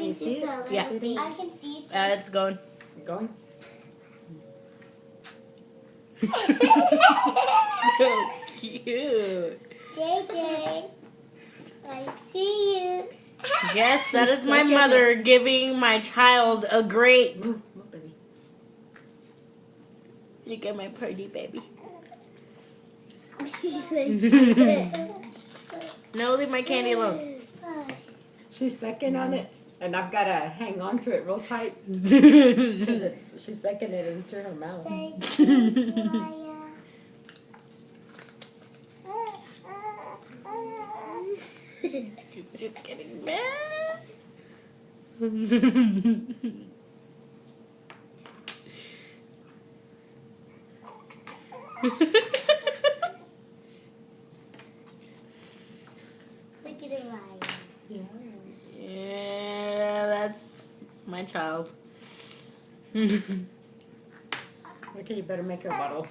you see it? Yeah. I can see it. It's going. Going? So cute. JJ, I see you. Yes, that She's is my sucking mother giving my child a grape. Move, baby. Look at my pretty baby. No, leave my candy alone. She's sucking on it, and I've got to hang on to it real tight because she's sucking it into her mouth. Say cheese, Maya. She's getting mad. Look at it, Maya. Yeah. Yeah, that's my child. Okay, you better make her bottle.